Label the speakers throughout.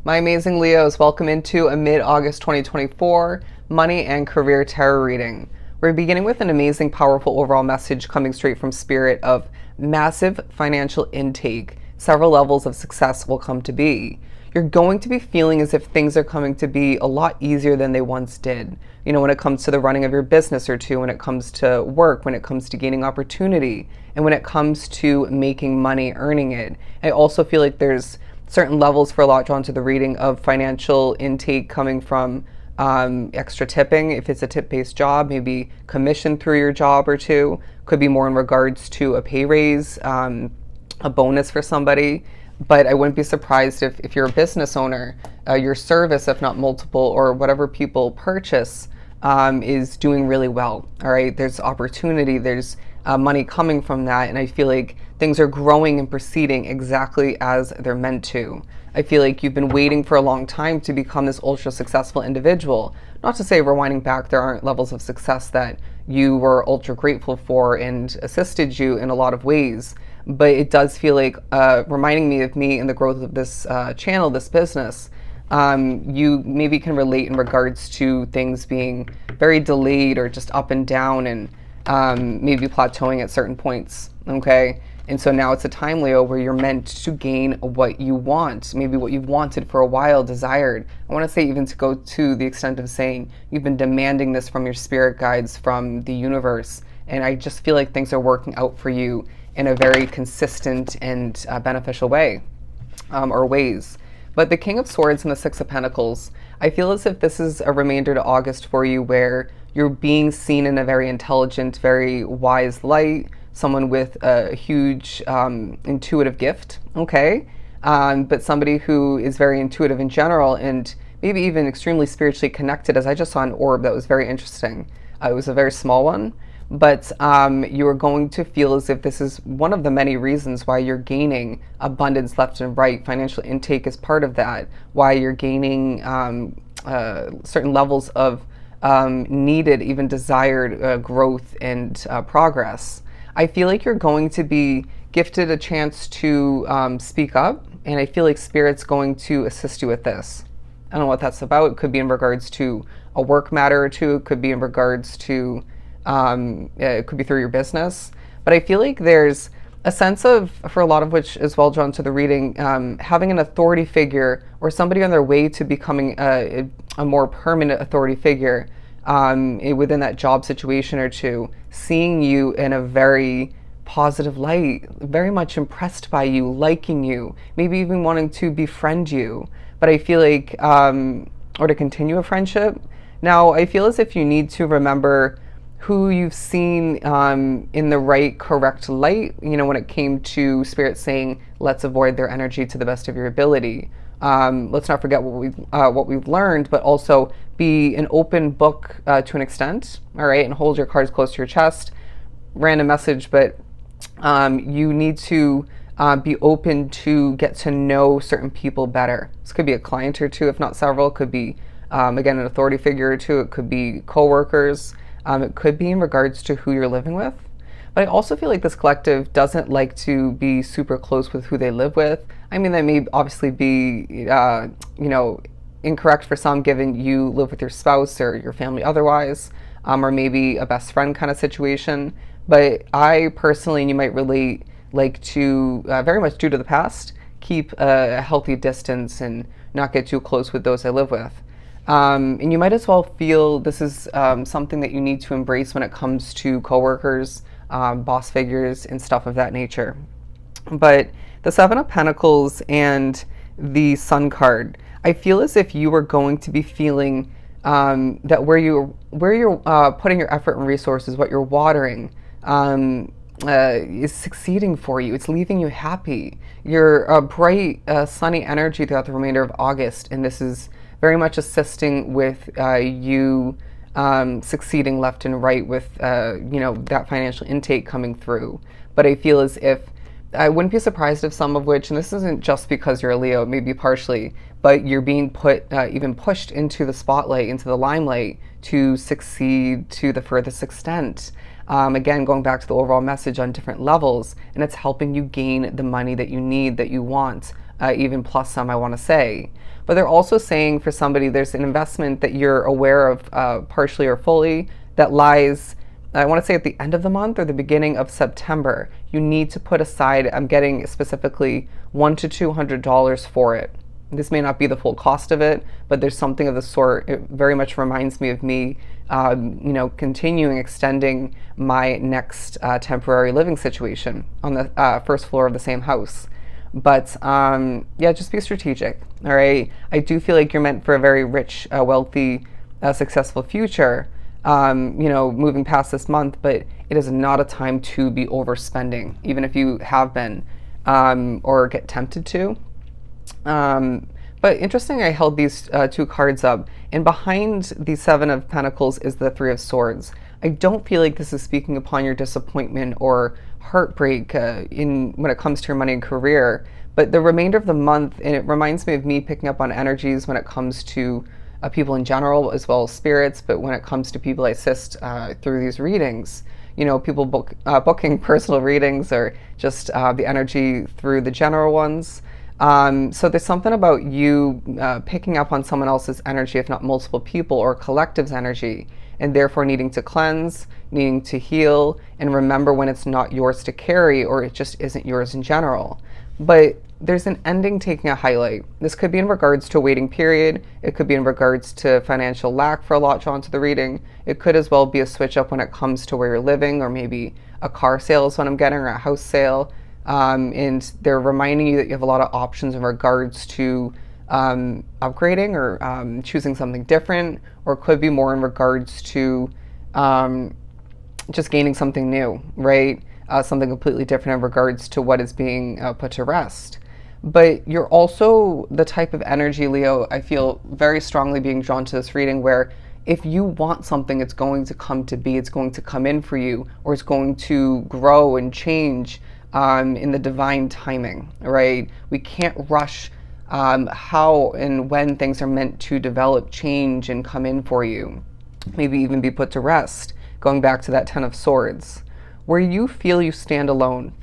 Speaker 1: My amazing Leos, welcome into a mid-August 2024 money and career tarot reading. We're beginning with an amazing, powerful overall message coming straight from Spirit of massive financial intake. Several levels of success will come to be. You're going to be feeling as if things are coming to be a lot easier than they once did. You know, when it comes to the running of your business or two, when it comes to work, when it comes to gaining opportunity, and when it comes to making money, earning it. I also feel like there's certain levels for a lot drawn to the reading of financial intake coming from extra tipping. If it's a tip-based job, maybe commission through your job or two. Could be more in regards to a pay raise, a bonus for somebody. But I wouldn't be surprised if you're a business owner, your service, if not multiple, or whatever people purchase, is doing really well. All right, there's opportunity, there's money coming from that, and I feel like things are growing and proceeding exactly as they're meant to. I feel like you've been waiting for a long time to become this ultra successful individual. Not to say, rewinding back, there aren't levels of success that you were ultra grateful for and assisted you in a lot of ways, but it does feel like reminding me of me and the growth of this channel, this business. You maybe can relate in regards to things being very delayed or just up and down, and maybe plateauing at certain points, okay? And so now it's a time, Leo, where you're meant to gain what you want, maybe what you've wanted for a while, desired. I want to say, even to go to the extent of saying you've been demanding this from your spirit guides, from the universe, and I just feel like things are working out for you in a very consistent and beneficial way, or ways. But the King of Swords and the Six of Pentacles, I feel as if this is a remainder to August for you, where you're being seen in a very intelligent, very wise light, someone with a huge intuitive gift, okay? But somebody who is very intuitive in general, and maybe even extremely spiritually connected, as I just saw an orb that was very interesting. It was a very small one, but you are going to feel as if this is one of the many reasons why you're gaining abundance left and right. Financial intake is part of that, why you're gaining certain levels of needed, even desired growth and progress. I feel like you're going to be gifted a chance to speak up, and I feel like Spirit's going to assist you with this. I don't know what that's about. It could be in regards to a work matter or two. It could be in regards to, it could be through your business. But I feel like there's a sense of, for a lot of which is well drawn to the reading, having an authority figure or somebody on their way to becoming a more permanent authority figure within that job situation or two, seeing you in a very positive light, very much impressed by you, liking you, maybe even wanting to befriend you. But I feel like, or to continue a friendship. Now, I feel as if you need to remember who you've seen in the right, correct light, you know, when it came to Spirit saying, let's avoid their energy to the best of your ability. Let's not forget what we've learned, but also be an open book to an extent, all right, and hold your cards close to your chest. Random message, but you need to be open to get to know certain people better. This could be a client or two, if not several. It could be, again, an authority figure or two. It could be coworkers. It could be in regards to who you're living with. But I also feel like this collective doesn't like to be super close with who they live with. I mean, that may obviously be, you know, incorrect for some, given you live with your spouse or your family otherwise, or maybe a best friend kind of situation. But I personally, and you might relate, like to, very much due to the past, keep a healthy distance and not get too close with those I live with. And you might as well feel this is something that you need to embrace when it comes to coworkers, boss figures, and stuff of that nature. But the Seven of Pentacles and the Sun card, I feel as if you are going to be feeling that where you're putting your effort and resources, what you're watering, is succeeding for you. It's leaving you happy. You're a bright, sunny energy throughout the remainder of August, and this is very much assisting with you succeeding left and right with, you know, that financial intake coming through. But I feel as if, I wouldn't be surprised if some of which, and this isn't just because you're a Leo, maybe partially, but you're being put, even pushed into the spotlight, into the limelight to succeed to the furthest extent. Again, going back to the overall message on different levels, and it's helping you gain the money that you need, that you want, even plus some, I want to say. But they're also saying for somebody, there's an investment that you're aware of partially or fully that lies, I want to say, at the end of the month or the beginning of September. You need to put aside, I'm getting specifically $100 to $200 for it. This may not be the full cost of it, but there's something of the sort. It very much reminds me of me, continuing extending my next temporary living situation on the first floor of the same house. But yeah, just be strategic. All right. I do feel like you're meant for a very rich, wealthy, successful future. Moving past this month, but it is not a time to be overspending, even if you have been or get tempted to. But interesting, I held these two cards up, and behind the Seven of Pentacles is the Three of Swords. I don't feel like this is speaking upon your disappointment or heartbreak when it comes to your money and career, but the remainder of the month, and it reminds me of me picking up on energies when it comes to people in general, as well as spirits, but when it comes to people I assist through these readings, people booking personal readings or just the energy through the general ones. So there's something about you picking up on someone else's energy, if not multiple people or collective's energy, and therefore needing to cleanse, needing to heal, and remember when it's not yours to carry or it just isn't yours in general. But there's an ending taking a highlight. This could be in regards to a waiting period. It could be in regards to financial lack for a lot drawn to the reading. It could as well be a switch up when it comes to where you're living, or maybe a car sale is what I'm getting, or a house sale. And they're reminding you that you have a lot of options in regards to upgrading or choosing something different, or it could be more in regards to just gaining something new, right? Something completely different in regards to what is being put to rest. But you're also the type of energy, Leo, I feel very strongly being drawn to this reading, where if you want something, it's going to come to be, it's going to come in for you, or it's going to grow and change in the divine timing, right? We can't rush how and when things are meant to develop, change, and come in for you. Maybe even be put to rest. Going back to that Ten of Swords, where you feel you stand alone.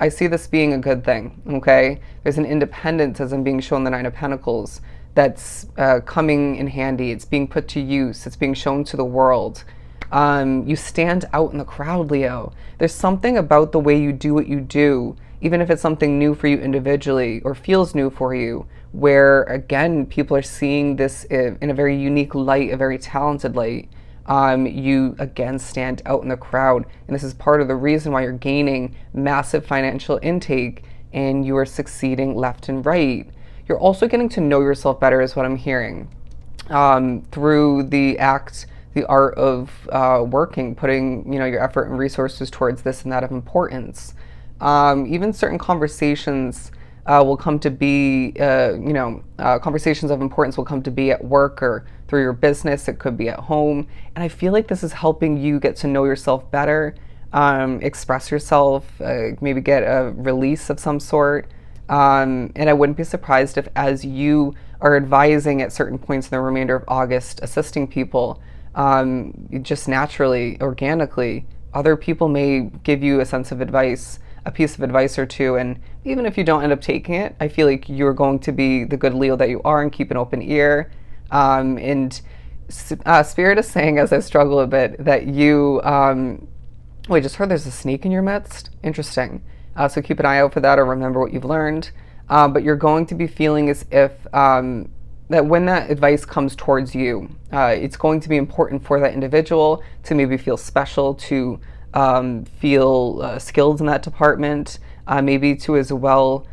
Speaker 1: I see this being a good thing, okay? There's an independence, as I'm being shown the Nine of Pentacles, that's coming in handy. It's being put to use. It's being shown to the world. You stand out in the crowd, Leo. There's something about the way you do what you do, even if it's something new for you individually or feels new for you, where, again, people are seeing this in a very unique light, a very talented light. You, again, stand out in the crowd. And this is part of the reason why you're gaining massive financial intake and you are succeeding left and right. You're also getting to know yourself better, is what I'm hearing, through the art of working, putting your effort and resources towards this and that of importance. Even certain conversations will come to be, conversations of importance will come to be at work or through your business. It could be at home. And I feel like this is helping you get to know yourself better, express yourself, maybe get a release of some sort. And I wouldn't be surprised if, as you are advising at certain points in the remainder of August, assisting people, just naturally, organically, other people may give you a sense of advice, a piece of advice or two, and even if you don't end up taking it, I feel like you're going to be the good Leo that you are and keep an open ear. And Spirit is saying, as I struggle a bit, that you, wait, just heard there's a snake in your midst? Interesting. So keep an eye out for that, or remember what you've learned. But you're going to be feeling as if that when that advice comes towards you, it's going to be important for that individual to maybe feel special, to feel skilled in that department, maybe to as well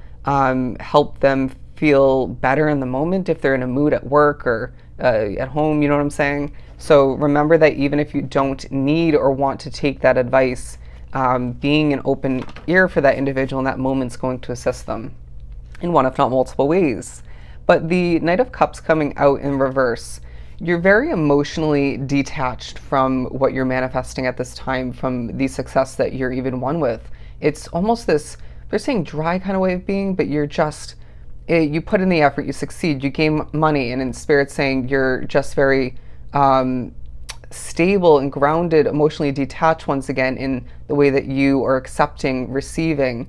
Speaker 1: help them feel better in the moment if they're in a mood at work or at home, you know what I'm saying? So remember that even if you don't need or want to take that advice, being an open ear for that individual in that moment is going to assist them in one, if not multiple ways. But the Knight of Cups coming out in reverse, you're very emotionally detached from what you're manifesting at this time, from the success that you're even one with. It's almost this, they're saying dry kind of way of being, but you're just, you put in the effort, you succeed, you gain money, and in Spirit saying you're just very stable and grounded, emotionally detached once again in the way that you are accepting, receiving,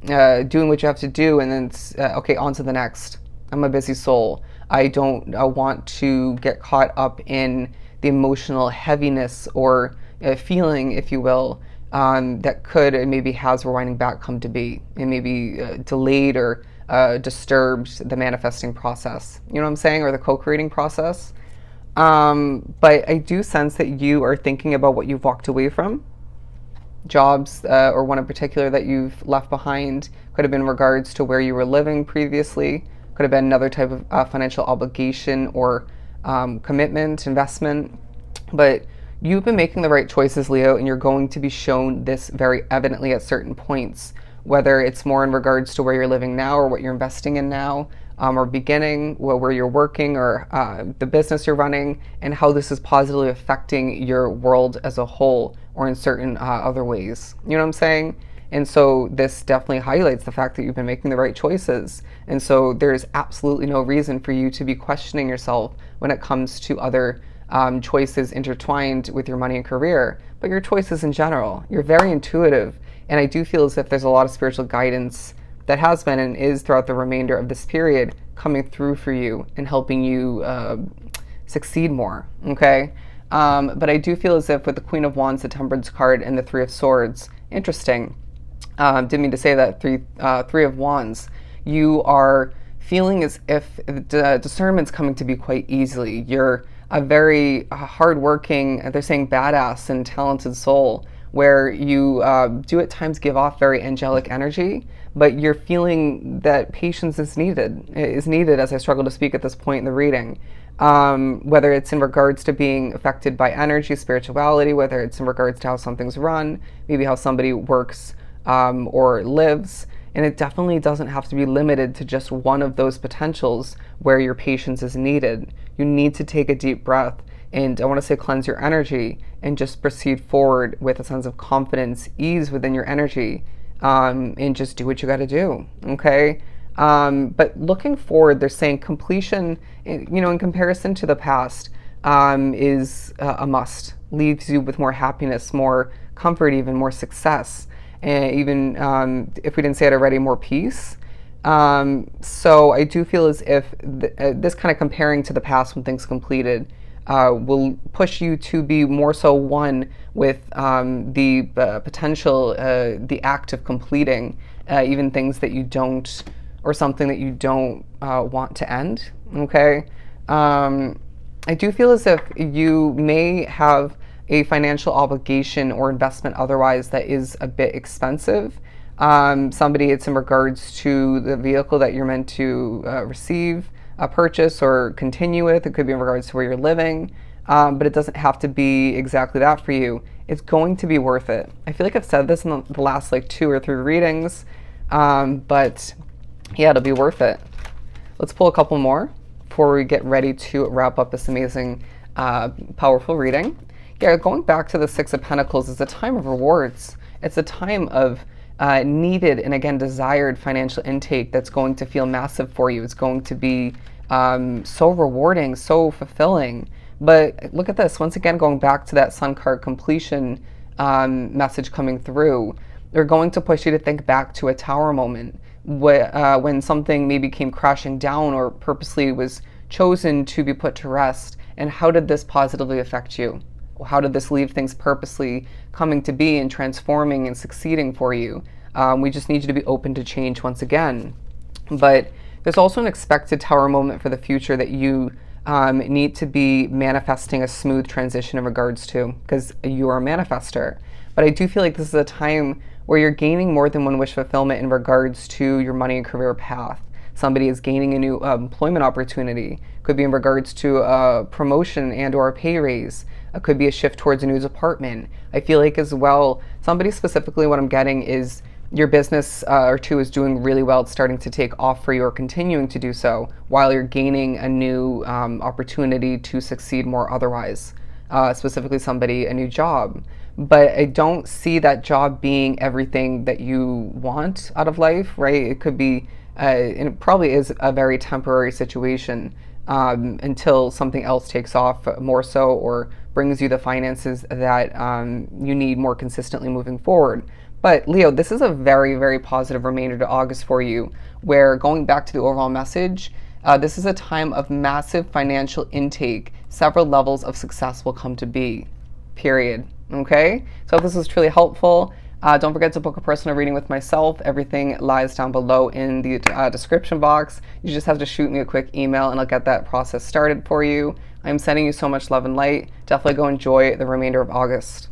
Speaker 1: doing what you have to do, and then okay, on to the next. I'm a busy soul. I don't want to get caught up in the emotional heaviness or feeling, if you will, that could and maybe has rewinding back come to be, and maybe delayed or disturbed the manifesting process. You know what I'm saying? Or the co-creating process. But I do sense that you are thinking about what you've walked away from, jobs or one in particular that you've left behind. Could have been in regards to where you were living previously. Could have been another type of financial obligation or commitment, investment. But you've been making the right choices, Leo, and you're going to be shown this very evidently at certain points, whether it's more in regards to where you're living now or what you're investing in now, or beginning, where you're working or the business you're running, and how this is positively affecting your world as a whole or in certain other ways. You know what I'm saying? And so this definitely highlights the fact that you've been making the right choices. And so there's absolutely no reason for you to be questioning yourself when it comes to other choices intertwined with your money and career, but your choices in general. You're very intuitive. And I do feel as if there's a lot of spiritual guidance that has been and is throughout the remainder of this period coming through for you and helping you succeed more, okay? But I do feel as if with the Queen of Wands, the Temperance card, and the Three of Swords, interesting. Didn't mean to say that, Three of Wands, you are feeling as if discernment's coming to be quite easily. You're a very hardworking, they're saying badass and talented soul, where you do at times give off very angelic energy, but you're feeling that patience is needed, as I struggle to speak at this point in the reading. Whether it's in regards to being affected by energy, spirituality, whether it's in regards to how something's run, maybe how somebody works or lives. And it definitely doesn't have to be limited to just one of those potentials where your patience is needed. You need to take a deep breath and I want to say cleanse your energy and just proceed forward with a sense of confidence, ease within your energy, and just do what you got to do, okay? But looking forward, they're saying completion, in comparison to the past, is a must. Leaves you with more happiness, more comfort, even more success, and even, if we didn't say it already, more peace. So I do feel as if this kind of comparing to the past when things completed will push you to be more so one with the potential, the act of completing even things that you don't, or something that you don't want to end, okay? I do feel as if you may have a financial obligation or investment otherwise that is a bit expensive. Somebody, it's in regards to the vehicle that you're meant to receive, purchase, or continue with. It could be in regards to where you're living, but it doesn't have to be exactly that for you. It's going to be worth it. I feel like I've said this in the last like 2 or 3 readings, but yeah, it'll be worth it. Let's pull a couple more before we get ready to wrap up this amazing, powerful reading. Yeah, going back to the Six of Pentacles is a time of rewards. It's a time of needed and again desired financial intake that's going to feel massive for you. It's going to be so rewarding, so fulfilling. But look at this, once again, going back to that Sun card completion message coming through, they're going to push you to think back to a tower moment when something maybe came crashing down or purposely was chosen to be put to rest. And how did this positively affect you? How did this leave things purposely coming to be and transforming and succeeding for you? We just need you to be open to change once again. But there's also an expected tower moment for the future that you need to be manifesting a smooth transition in regards to, because you are a manifester. But I do feel like this is a time where you're gaining more than one wish fulfillment in regards to your money and career path. Somebody is gaining a new employment opportunity. Could be in regards to a promotion and or a pay raise. It could be a shift towards a new apartment. I feel like as well, somebody specifically, what I'm getting is your business or two is doing really well. It's starting to take off for you or continuing to do so while you're gaining a new opportunity to succeed more otherwise. Specifically somebody, a new job. But I don't see that job being everything that you want out of life, right? It could be, and it probably is a very temporary situation until something else takes off more so or brings you the finances that you need more consistently moving forward. But Leo, this is a very, very positive remainder to August for you, where going back to the overall message, this is a time of massive financial intake. Several levels of success will come to be, period. Okay? So if this was truly helpful, don't forget to book a personal reading with myself. Everything lies down below in the description box. You just have to shoot me a quick email and I'll get that process started for you. I'm sending you so much love and light. Definitely go enjoy the remainder of August.